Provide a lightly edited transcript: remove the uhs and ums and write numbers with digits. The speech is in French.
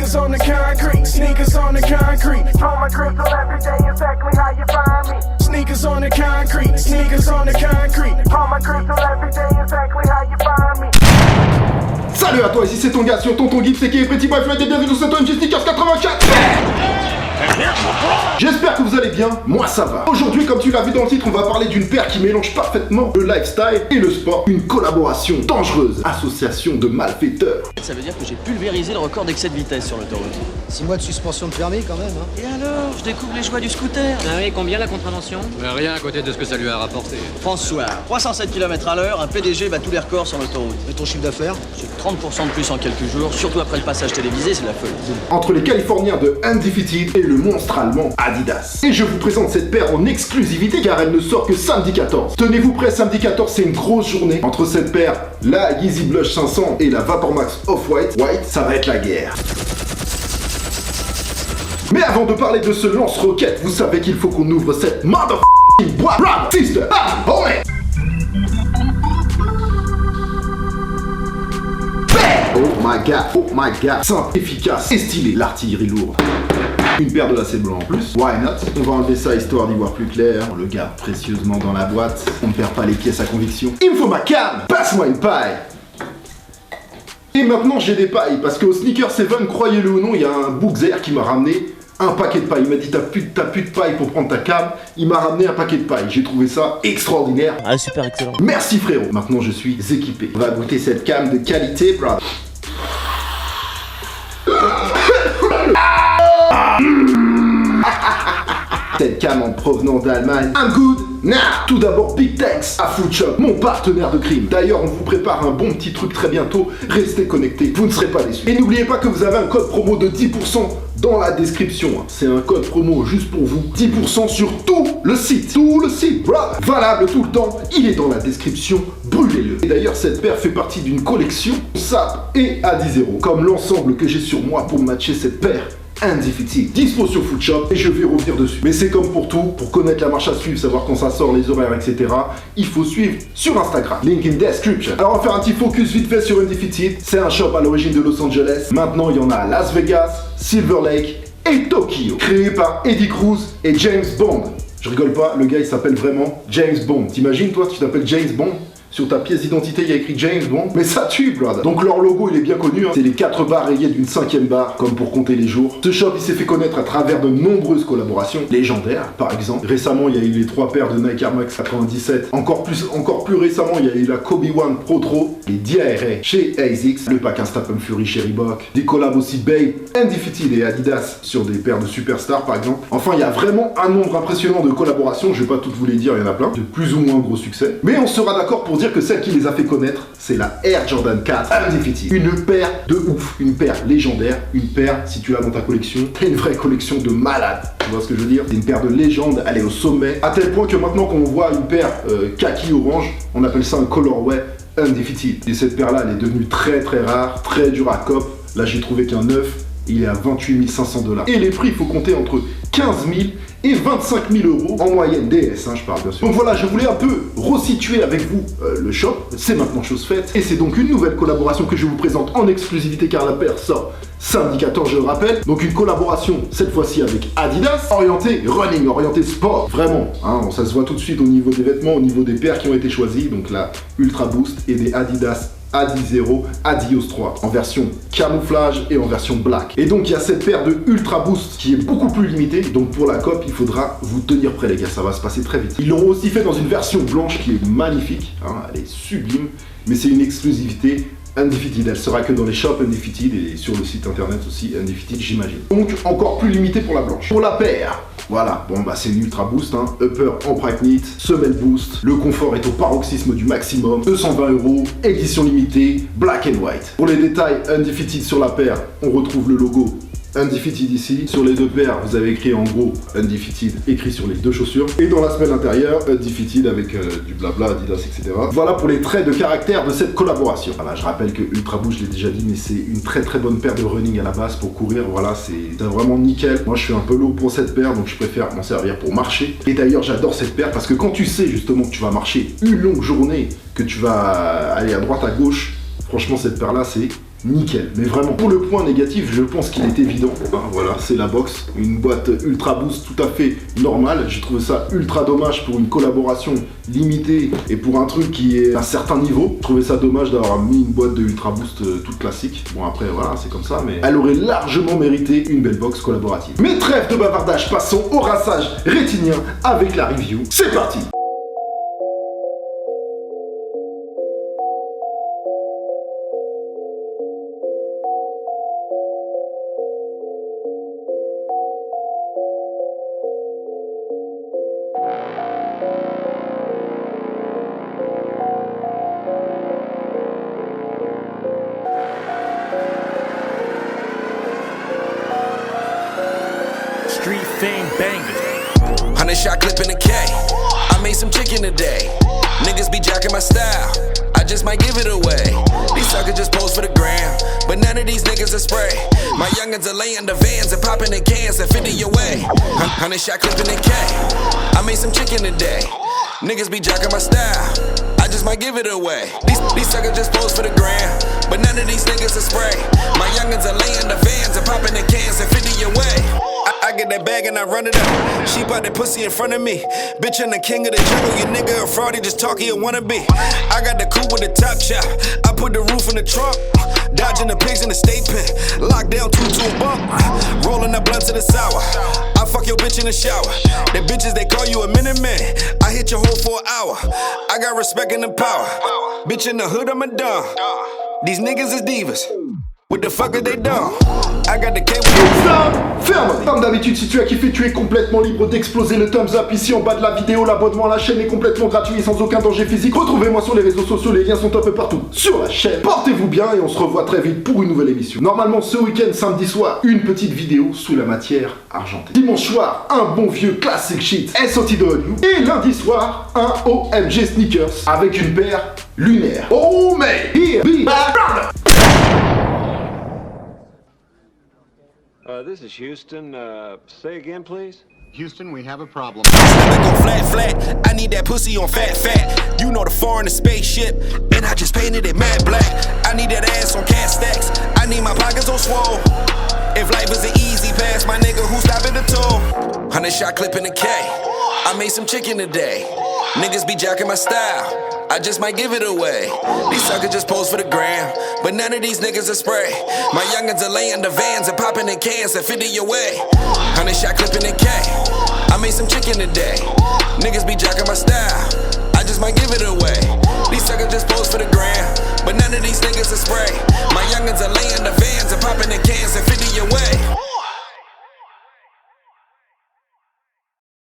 Sneakers on the concrete, sneakers on the concrete. On my crystal every day, exactly how you find me. Sneakers on the concrete, sneakers on the concrete. On my crystal every day, exactly how you find me. Salut à toi, ici c'est ton gars sur Tonton Gibbs et qui est Pretty Boy Floyd et bienvenue dans cette OMG Sneakers 84. J'espère que vous allez bien, moi ça va. Aujourd'hui, comme tu l'as vu dans le titre, on va parler d'une paire qui mélange parfaitement le lifestyle et le sport. Une collaboration dangereuse, association de malfaiteurs. Ça veut dire que j'ai pulvérisé le record d'excès de vitesse sur l'autoroute. 6 mois de suspension de permis quand même, hein. Et alors, je découvre les joies du scooter. Ah oui, combien la contravention? Rien à côté de ce que ça lui a rapporté. François, 307 km/h, un PDG bat tous les records sur l'autoroute. Et ton chiffre d'affaires? C'est 30% de plus en quelques jours, surtout après le passage télévisé, c'est la folie. Entre les Californiens de Undefeated et le monstre allemand Adidas. Et je vous présente cette paire en exclusivité car elle ne sort que samedi 14. Tenez-vous prêts, samedi 14 c'est une grosse journée. Entre cette paire, la Yeezy Blush 500 et la Vapormax Off-White, ça va être la guerre. Mais avant de parler de ce lance-roquette, vous savez qu'il faut qu'on ouvre cette motherfucking boîte. Run, sister, hold it. Oh my god, simple, efficace et stylé, l'artillerie lourde. Une paire de lacets blancs en plus, why not? On va enlever ça histoire d'y voir plus clair. On le garde précieusement dans la boîte. On ne perd pas les pièces à conviction. Il me faut ma cam, passe-moi une paille. Et maintenant j'ai des pailles, parce qu'au Sneaker 7, croyez-le ou non, il y a un Bookzer qui m'a ramené un paquet de paille. Il m'a dit t'as plus de paille pour prendre ta cam. Il m'a ramené un paquet de paille. J'ai trouvé ça extraordinaire. Ah, super excellent. Merci frérot. Maintenant je suis équipé. On va goûter cette cam de qualité, bro. Cette cam en provenance d'Allemagne. I'm good now. Tout d'abord, big thanks à Foodshop, mon partenaire de crime. D'ailleurs, on vous prépare un bon petit truc très bientôt. Restez connectés, vous ne serez pas déçus. Et n'oubliez pas que vous avez un code promo de 10% dans la description. C'est un code promo juste pour vous. 10% sur tout le site. Tout le site, brother. Valable tout le temps. Il est dans la description. Brûlez-le. Et d'ailleurs, cette paire fait partie d'une collection SAP et A10 comme l'ensemble que j'ai sur moi pour matcher cette paire. Undefeated, dispo sur Foodshop et je vais revenir dessus. Mais c'est comme pour tout, pour connaître la marche à suivre, savoir quand ça sort, les horaires, etc. Il faut suivre sur Instagram. Link in description. Alors on va faire un petit focus vite fait sur Undefeated. C'est un shop à l'origine de Los Angeles. Maintenant il y en a à Las Vegas, Silver Lake et Tokyo. Créé par Eddie Cruz et James Bond. Je rigole pas, le gars il s'appelle vraiment James Bond. T'imagines toi, tu t'appelles James Bond? Sur ta pièce d'identité, il y a écrit James Bond. Mais ça tue, brother. Donc leur logo, il est bien connu. Hein. C'est les 4 barres rayées d'une 5e barre, comme pour compter les jours. Ce shop, il s'est fait connaître à travers de nombreuses collaborations légendaires, par exemple. Récemment, il y a eu les 3 paires de Nike Air Max 97. Encore plus récemment, il y a eu la Kobe One Pro Tro, les DIRA chez ASICS, le pack Instapump Fury chez Reebok, des collabs aussi Babe, Undefeated et Adidas sur des paires de superstars, par exemple. Enfin, il y a vraiment un nombre impressionnant de collaborations. Je vais pas toutes vous les dire, il y en a plein, de plus ou moins gros succès. Mais on sera d'accord pour dire que celle qui les a fait connaître, c'est la Air Jordan 4 Undefeated. Une paire de ouf, une paire légendaire, une paire, si tu l'as dans ta collection, c'est une vraie collection de malades. Tu vois ce que je veux dire? C'est une paire de légende, elle est au sommet, à tel point que maintenant qu'on voit une paire kaki orange, on appelle ça un colorway Undefeated. Et cette paire-là, elle est devenue très très rare, très dure à cop. Là, j'ai trouvé qu'un neuf, il est à 28 500 $. Et les prix, il faut compter entre 15 000 et 25 000 € en moyenne DS, hein, je parle bien sûr. Donc voilà, je voulais un peu resituer avec vous le shop. C'est maintenant chose faite. Et c'est donc une nouvelle collaboration que je vous présente en exclusivité car la paire sort samedi 14, je le rappelle. Donc une collaboration, cette fois-ci avec Adidas, orientée running, orientée sport. Vraiment, hein, ça se voit tout de suite au niveau des vêtements, au niveau des paires qui ont été choisies. Donc la Ultra Boost et des Adidas A10 Adios 3 en version camouflage et en version black. Et donc il y a cette paire de Ultra Boost qui est beaucoup plus limitée. Donc pour la COP, il faudra vous tenir prêt les gars, ça va se passer très vite. Ils l'ont aussi fait dans une version blanche qui est magnifique, hein, elle est sublime, mais c'est une exclusivité Undefeated. Elle sera que dans les shops Undefeated et sur le site internet aussi Undefeated, j'imagine. Donc encore plus limité pour la blanche. Pour la paire, voilà, bon bah c'est une Ultra Boost, hein. Upper en Prague Knit, semelle boost, le confort est au paroxysme du maximum, 220 €, édition limitée, black and white. Pour les détails Undefeated sur la paire, on retrouve le logo Undefeated ici. Sur les deux paires, vous avez écrit en gros Undefeated écrit sur les deux chaussures. Et dans la semelle intérieure, Undefeated avec du blabla, Adidas, etc. Voilà pour les traits de caractère de cette collaboration. Voilà, je rappelle que Ultra Boost, je l'ai déjà dit, mais c'est une très très bonne paire de running à la base pour courir. Voilà, c'est vraiment nickel. Moi, je suis un peu lourd pour cette paire, donc je préfère m'en servir pour marcher. Et d'ailleurs, j'adore cette paire parce que quand tu sais justement que tu vas marcher une longue journée, que tu vas aller à droite, à gauche, franchement, cette paire-là, c'est nickel. Mais vraiment, pour le point négatif, je pense qu'il est évident. Ben, voilà, c'est la box, une boîte Ultra Boost tout à fait normale. J'ai trouvé ça ultra dommage pour une collaboration limitée et pour un truc qui est à un certain niveau. Je trouvais ça dommage d'avoir mis une boîte de Ultra Boost toute classique. Bon après, voilà, c'est comme ça, mais elle aurait largement mérité une belle box collaborative. Mais trêve de bavardage, passons au rinçage rétinien avec la review. C'est parti! Street fame bangers. 100 shot clip in the K. I made some chicken today. Niggas be jacking my style. I just might give it away. These suckers just pose for the gram, but none of these niggas are spray. My youngins are laying the vans and popping the cans and 50 away. 100 shot clip in the K. I made some chicken today. Niggas be jacking my style. I just might give it away. These suckers just pose for the gram, but none of these niggas are spray. My youngins are laying the vans and popping the cans and 50 away. I get that bag and I run it up. She bought that pussy in front of me. Bitch, I'm the king of the jungle. You nigga a fraud, he just talk, he a wannabe. I got the coupe with the top chop. I put the roof in the trunk. Dodging the pigs in the state pen. Locked down two to a bump. Rolling the blunt to the sour. I fuck your bitch in the shower. The bitches, they call you a minute man. I hit your hole for an hour. I got respect and the power. Bitch in the hood, I'm a dog. These niggas is divas. What the fuck are they done? I got the cable. Ferme. Comme d'habitude, si tu as kiffé, tu es complètement libre d'exploser le thumbs up ici en bas de la vidéo. L'abonnement à la chaîne est complètement gratuit et sans aucun danger physique. Retrouvez-moi sur les réseaux sociaux, les liens sont un peu partout sur la chaîne. Portez-vous bien et on se revoit très vite pour une nouvelle émission. Normalement, ce week-end, samedi soir, une petite vidéo sous la matière argentée. Dimanche soir, un bon vieux classic shit SOTW. Et lundi soir, un OMG sneakers avec une paire lunaire. Oh mais here be back. This is Houston. Say again, please. Houston, we have a problem. Stomach on flat, flat. I need that pussy on fat, fat. You know the foreign, the spaceship, and I just painted it matte black. I need that ass on cat stacks. I need my pockets on swole. If life is an easy pass, my nigga, who stop at the toll? 100 shot clip in the K. I made some chicken today. Niggas be jacking my style. I just might give it away. These suckers just pose for the gram, but none of these niggas are spray. My youngins are laying the vans and popping the cans and 50 away. 100 shot clip in the K. I made some chicken today. Niggas be jacking my style. I just might give it away. These suckers just pose for the gram, but none of these niggas are spray. My youngins are laying the vans